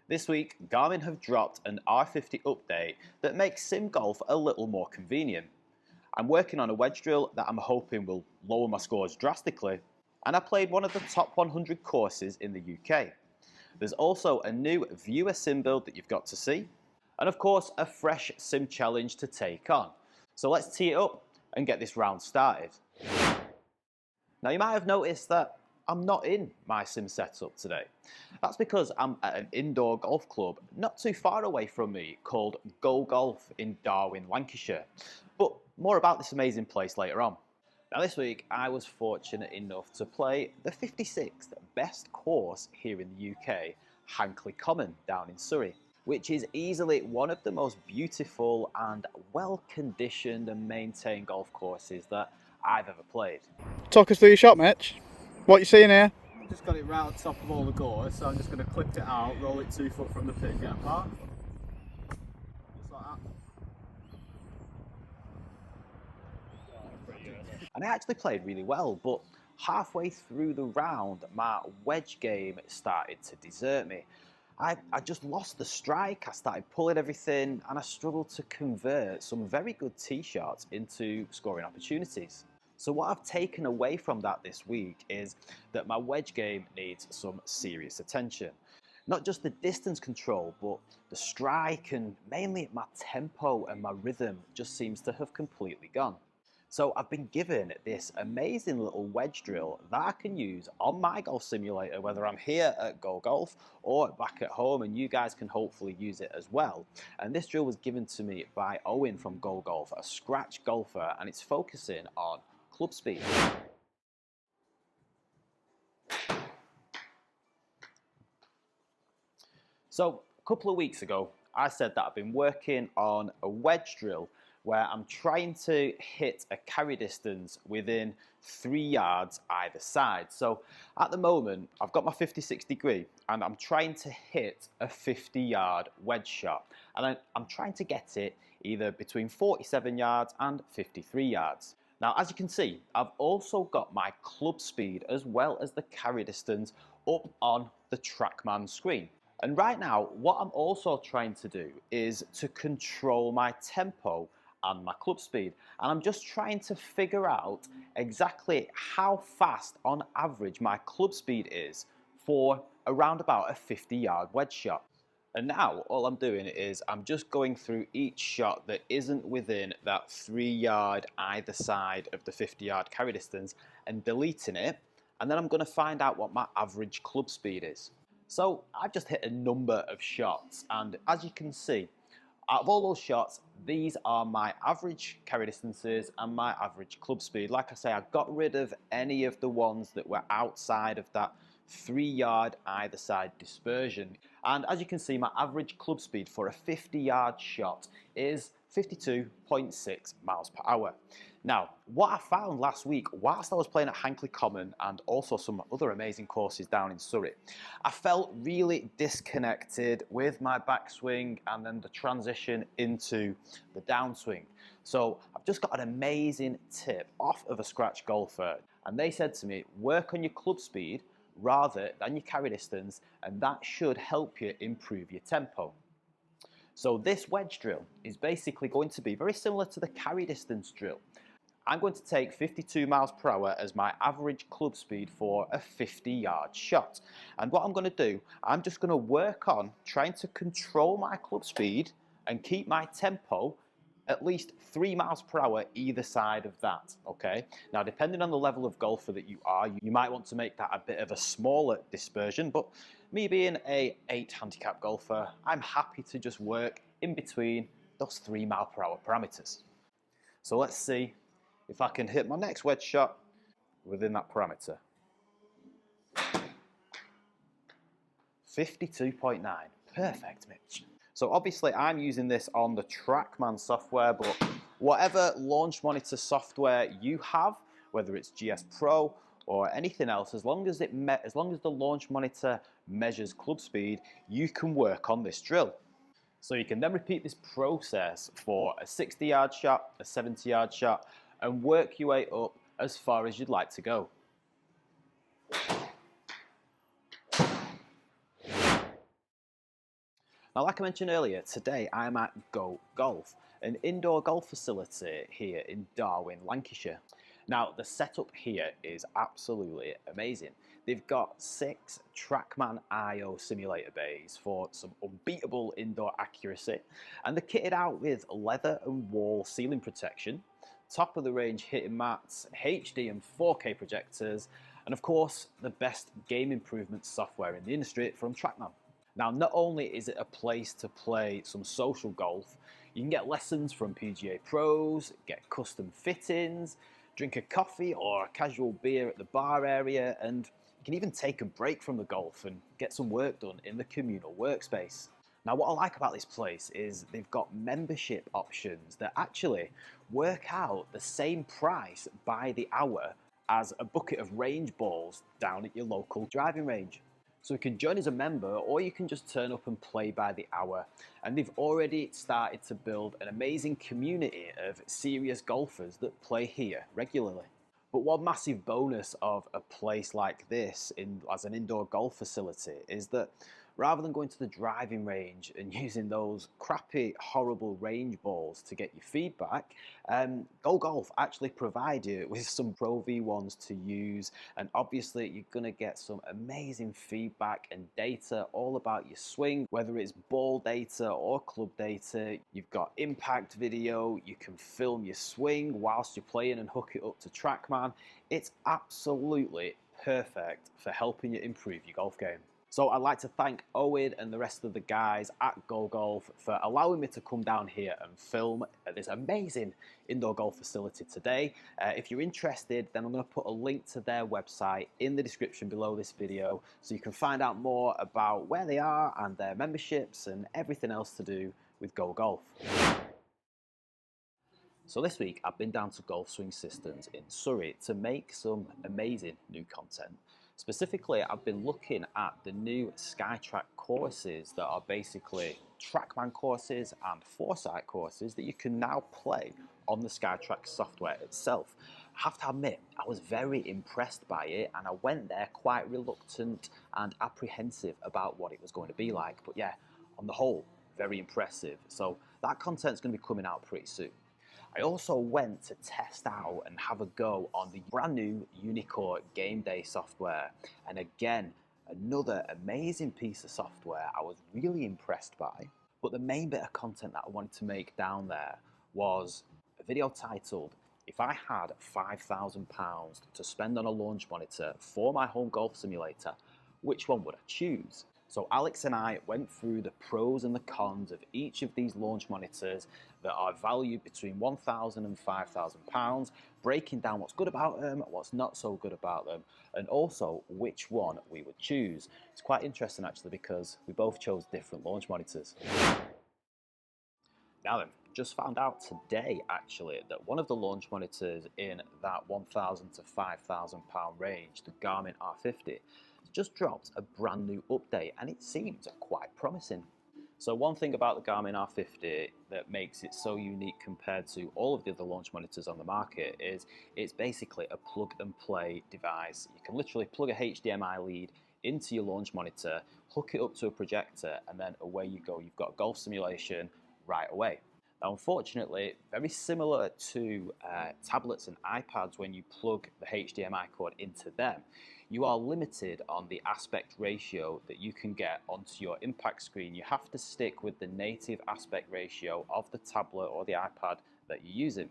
This week, Garmin have dropped an R50 update that makes sim golf a little more convenient. I'm working on a wedge drill that I'm hoping will lower my scores drastically, and I played one of the top 100 courses in the UK. There's also a new viewer sim build that you've got to see, and of course a fresh sim challenge to take on. So let's tee it up and get this round started. Now you might have noticed that I'm not in my sim setup today. That's because I'm at an indoor golf club not too far away from me called Go Golf in Darwin, Lancashire. But more about this amazing place later on. Now this week I was fortunate enough to play the 56th best course here in the UK, Hankley Common down in Surrey, which is easily one of the most beautiful and well conditioned and maintained golf courses that I've ever played. Talk us through your shot, Mitch. What you seeing here? Just got it right on top of all the gores, so I'm just going to clip it out, roll it 2 foot from the pin, get apart. Just like that. And I actually played really well, but halfway through the round, my wedge game started to desert me. I just lost the strike, I started pulling everything, and I struggled to convert some very good tee shots into scoring opportunities. So what I've taken away from that this week is that my wedge game needs some serious attention. Not just the distance control, but the strike, and mainly my tempo and my rhythm just seems to have completely gone. So I've been given this amazing little wedge drill that I can use on my golf simulator, whether I'm here at Go Golf or back at home, and you guys can hopefully use it as well. And this drill was given to me by Owen from Go Golf, a scratch golfer, and it's focusing on club speed. So a couple of weeks ago, I said that I've been working on a wedge drill where I'm trying to hit a carry distance within 3 yards either side. So at the moment, I've got my 56 degree and I'm trying to hit a 50-yard wedge shot. And I'm trying to get it either between 47 yards and 53 yards. Now, as you can see, I've also got my club speed as well as the carry distance up on the TrackMan screen. And right now, what I'm also trying to do is to control my tempo and my club speed. And I'm just trying to figure out exactly how fast on average my club speed is for around about a 50-yard wedge shot. And now all I'm doing is I'm just going through each shot that isn't within that 3 yard either side of the 50-yard carry distance and deleting it. And then I'm going to find out what my average club speed is. So I've just hit a number of shots, and as you can see, out of all those shots, these are my average carry distances and my average club speed. Like I say, I got rid of any of the ones that were outside of that 3 yard either side dispersion. And as you can see, my average club speed for a 50-yard shot is 52.6 miles per hour. Now, what I found last week, whilst I was playing at Hankley Common and also some other amazing courses down in Surrey, I felt really disconnected with my backswing and then the transition into the downswing. So I've just got an amazing tip off of a scratch golfer, and they said to me, work on your club speed rather than your carry distance, and that should help you improve your tempo. So this wedge drill is basically going to be very similar to the carry distance drill. I'm going to take 52 miles per hour as my average club speed for a 50-yard shot. And what I'm going to do, I'm just going to work on trying to control my club speed and keep my tempo at least 3 miles per hour either side of that, okay? Now, depending on the level of golfer that you are, you might want to make that a bit of a smaller dispersion, but me being a 8 handicap golfer, I'm happy to just work in between those 3 mile per hour parameters. So let's see if I can hit my next wedge shot within that parameter. 52.9, perfect, Mitch. So obviously I'm using this on the TrackMan software, but whatever launch monitor software you have, whether it's GS Pro or anything else, as long as the launch monitor measures club speed, you can work on this drill. So you can then repeat this process for a 60-yard shot, a 70-yard shot, and work your way up as far as you'd like to go. Now, like I mentioned earlier, today I'm at Go Golf, an indoor golf facility here in Darwin, Lancashire. Now, the setup here is absolutely amazing. They've got 6 TrackMan IO simulator bays for some unbeatable indoor accuracy, and they're kitted out with leather and wall ceiling protection, top of the range hitting mats, HD and 4K projectors, and of course, the best game improvement software in the industry from TrackMan. Now, not only is it a place to play some social golf, you can get lessons from PGA pros, get custom fittings, drink a coffee or a casual beer at the bar area, and you can even take a break from the golf and get some work done in the communal workspace. Now, what I like about this place is they've got membership options that actually work out the same price by the hour as a bucket of range balls down at your local driving range. So you can join as a member, or you can just turn up and play by the hour. And they've already started to build an amazing community of serious golfers that play here regularly. But one massive bonus of a place like this as an indoor golf facility is that rather than going to the driving range and using those crappy, horrible range balls to get your feedback, Go Golf actually provide you with some Pro V1s to use, and obviously you're going to get some amazing feedback and data all about your swing, whether it's ball data or club data. You've got impact video, you can film your swing whilst you're playing and hook it up to TrackMan. It's absolutely perfect for helping you improve your golf game. So I'd like to thank Owen and the rest of the guys at Go Golf for allowing me to come down here and film at this amazing indoor golf facility today. If you're interested, then I'm going to put a link to their website in the description below this video so you can find out more about where they are and their memberships and everything else to do with Go Golf. So this week I've been down to Golf Swing Systems in Surrey to make some amazing new content. Specifically, I've been looking at the new SkyTrack courses that are basically TrackMan courses and Foresight courses that you can now play on the SkyTrack software itself. I have to admit, I was very impressed by it, and I went there quite reluctant and apprehensive about what it was going to be like. But yeah, on the whole, very impressive. So that content's going to be coming out pretty soon. I also went to test out and have a go on the brand new Unicore Game Day software. And again, another amazing piece of software I was really impressed by. But the main bit of content that I wanted to make down there was a video titled, "If I had £5,000 to spend on a launch monitor for my home golf simulator, which one would I choose?" So Alex and I went through the pros and the cons of each of these launch monitors that are valued between £1,000 and £5,000, breaking down what's good about them, what's not so good about them, and also which one we would choose. It's quite interesting actually because we both chose different launch monitors. Now then, just found out today actually that one of the launch monitors in that £1,000 to £5,000 range, the Garmin R50, just dropped a brand new update, and it seems quite promising. So one thing about the Garmin R50 that makes it so unique compared to all of the other launch monitors on the market is it's basically a plug and play device. You can literally plug a HDMI lead into your launch monitor, hook it up to a projector, and then away you go. You've got golf simulation right away. Now, unfortunately, very similar to tablets and iPads, when you plug the HDMI cord into them, you are limited on the aspect ratio that you can get onto your impact screen. You have to stick with the native aspect ratio of the tablet or the iPad that you're using.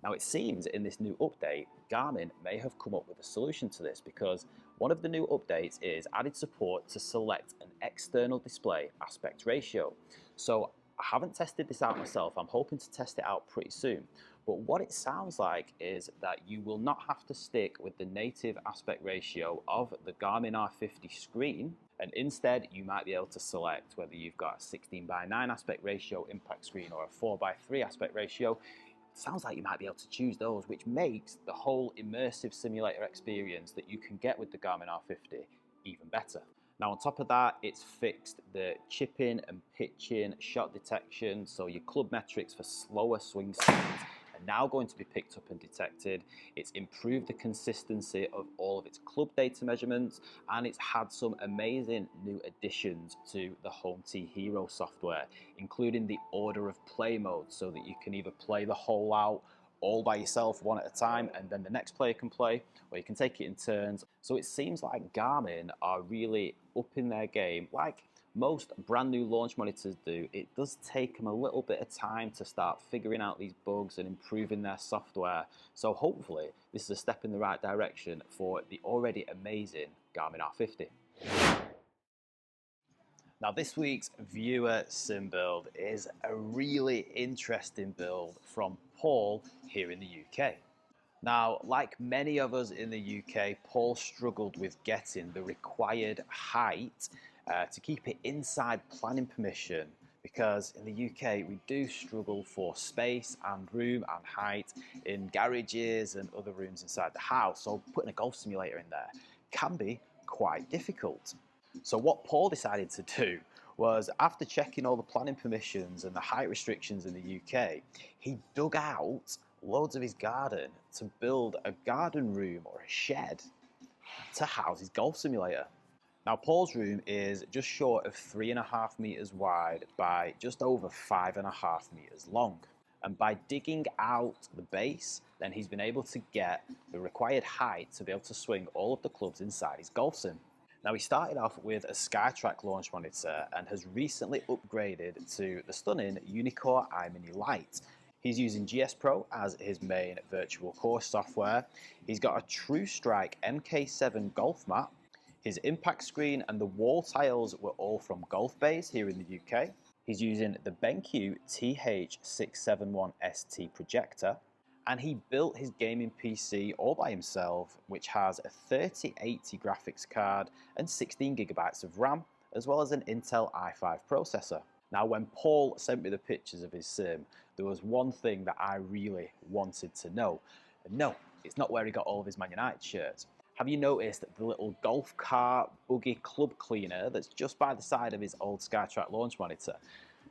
Now, it seems in this new update, Garmin may have come up with a solution to this, because one of the new updates is added support to select an external display aspect ratio. So I haven't tested this out myself. I'm hoping to test it out pretty soon. But what it sounds like is that you will not have to stick with the native aspect ratio of the Garmin R50 screen, and instead you might be able to select whether you've got a 16:9 aspect ratio impact screen or a 4:3 aspect ratio. It sounds like you might be able to choose those, which makes the whole immersive simulator experience that you can get with the Garmin R50 even better. Now, on top of that, it's fixed the chipping and pitching shot detection, so your club metrics for slower swing speeds, and now going to be picked up and detected. It's improved the consistency of all of its club data measurements, and it's had some amazing new additions to the Home Tee Hero software, including the order of play mode, so that you can either play the hole out all by yourself one at a time and then the next player can play, or you can take it in turns. So it seems like Garmin are really upping their game. Like most brand new launch monitors do, it does take them a little bit of time to start figuring out these bugs and improving their software. So hopefully this is a step in the right direction for the already amazing Garmin R50. Now this week's viewer sim build is a really interesting build from Paul here in the UK. Now, like many of us in the UK, Paul struggled with getting the required height to keep it inside planning permission, because in the UK we do struggle for space and room and height in garages and other rooms inside the house, so putting a golf simulator in there can be quite difficult. So what Paul decided to do was, after checking all the planning permissions and the height restrictions in the UK, he dug out loads of his garden to build a garden room or a shed to house his golf simulator. Now Paul's room is just short of 3.5 meters wide by just over 5.5 meters long. And by digging out the base, then he's been able to get the required height to be able to swing all of the clubs inside his golf sim. Now he started off with a SkyTrack launch monitor and has recently upgraded to the stunning Unicore iMini Lite. He's using GS Pro as his main virtual course software. He's got a True Strike MK7 golf mat. His impact screen and the wall tiles were all from Golf Base here in the UK. He's using the BenQ TH671ST projector. And he built his gaming PC all by himself, which has a 3080 graphics card and 16 gigabytes of RAM, as well as an Intel i5 processor. Now, when Paul sent me the pictures of his sim, there was one thing that I really wanted to know. And no, it's not where he got all of his Man United shirts. Have you noticed the little golf cart buggy club cleaner that's just by the side of his old SkyTrack launch monitor?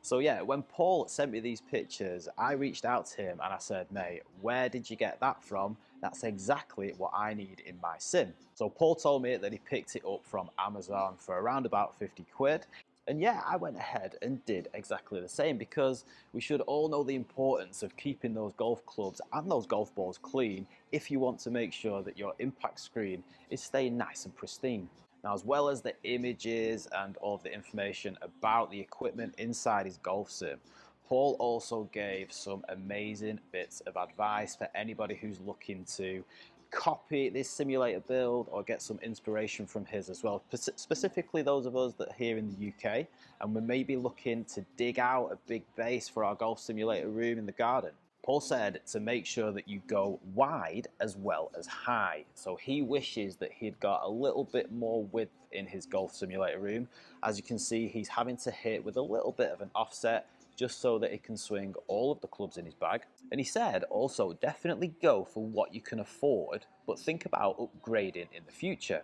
So yeah, when Paul sent me these pictures, I reached out to him and I said, mate, where did you get that from? That's exactly what I need in my sim. So Paul told me that he picked it up from Amazon for around about 50 quid. And yeah, I went ahead and did exactly the same, because we should all know the importance of keeping those golf clubs and those golf balls clean if you want to make sure that your impact screen is staying nice and pristine. Now, as well as the images and all of the information about the equipment inside his golf sim, Paul also gave some amazing bits of advice for anybody who's looking to copy this simulator build or get some inspiration from his as well. Specifically those of us that are here in the UK and we're maybe looking to dig out a big base for our golf simulator room in the garden. Paul said to make sure that you go wide as well as high. So he wishes that he'd got a little bit more width in his golf simulator room. As you can see, he's having to hit with a little bit of an offset just so that he can swing all of the clubs in his bag. And he said also, definitely go for what you can afford, but think about upgrading in the future.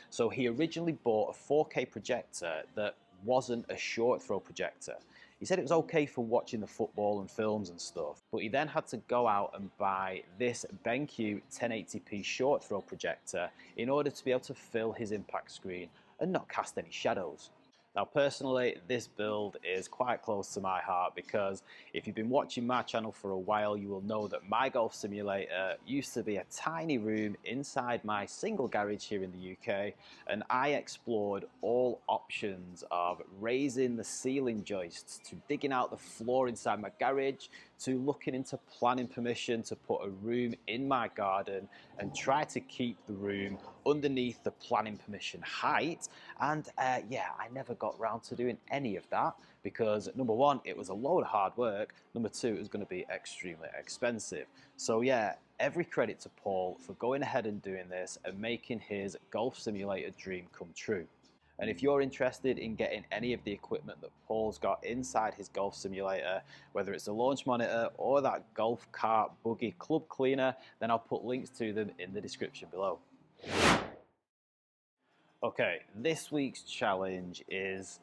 So he originally bought a 4K projector that wasn't a short throw projector. He said it was okay for watching the football and films and stuff, but he then had to go out and buy this BenQ 1080p short throw projector in order to be able to fill his impact screen and not cast any shadows. Now personally, this build is quite close to my heart, because if you've been watching my channel for a while, you will know that my golf simulator used to be a tiny room inside my single garage here in the UK, and I explored all options of raising the ceiling joists to digging out the floor inside my garage to looking into planning permission to put a room in my garden and try to keep the room underneath the planning permission height. And yeah, I never got round to doing any of that because number one, it was a load of hard work. Number two, it was going to be extremely expensive. So yeah, every credit to Paul for going ahead and doing this and making his golf simulator dream come true. And if you're interested in getting any of the equipment that Paul's got inside his golf simulator, whether it's a launch monitor or that golf cart buggy club cleaner, then I'll put links to them in the description below. Okay, this week's challenge is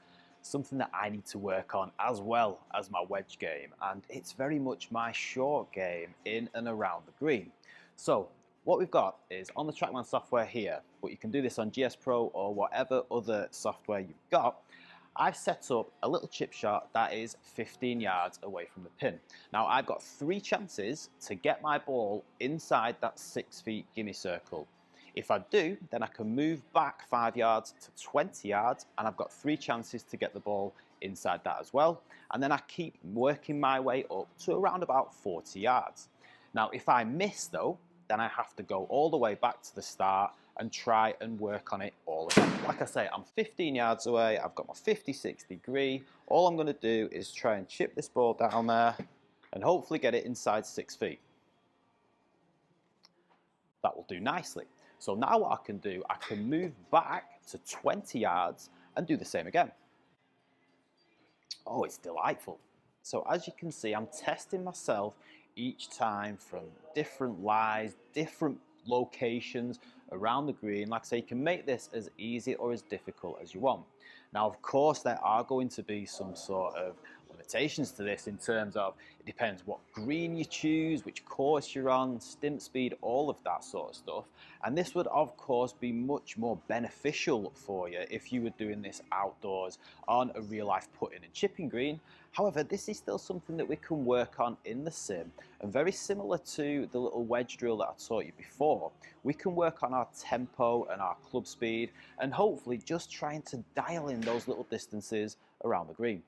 something that I need to work on as well as my wedge game, and it's very much my short game in and around the green. So what we've got is on the TrackMan software here, but you can do this on GS Pro or whatever other software you've got. I've set up a little chip shot that is 15 yards away from the pin. Now I've got 3 chances to get my ball inside that 6 feet gimme circle. If I do, then I can move back 5 yards to 20 yards, and I've got 3 chances to get the ball inside that as well. And then I keep working my way up to around about 40 yards. Now, if I miss though, then I have to go all the way back to the start and try and work on it all again. Like I say, I'm 15 yards away, I've got my 56 degree. All I'm gonna do is try and chip this ball down there and hopefully get it inside 6 feet. That will do nicely. So now what I can do, I can move back to 20 yards and do the same again. Oh, it's delightful. So as you can see, I'm testing myself each time from different lies, different locations around the green. Like I say, you can make this as easy or as difficult as you want. Now, of course, there are going to be some sort of limitations to this in terms of it depends what green you choose, which course you're on, stimp speed, all of that sort of stuff. And this would of course be much more beneficial for you if you were doing this outdoors on a real life putting and chipping green. However, this is still something that we can work on in the sim, and very similar to the little wedge drill that I taught you before, we can work on our tempo and our club speed and hopefully just trying to dial in those little distances around the green.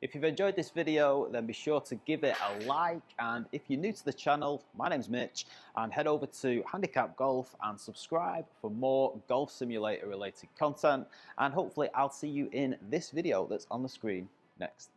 If you've enjoyed this video, then be sure to give it a like, and if you're new to the channel, my name's Mitch, and head over to Handicap Golf and subscribe for more golf simulator related content, and hopefully I'll see you in this video that's on the screen next.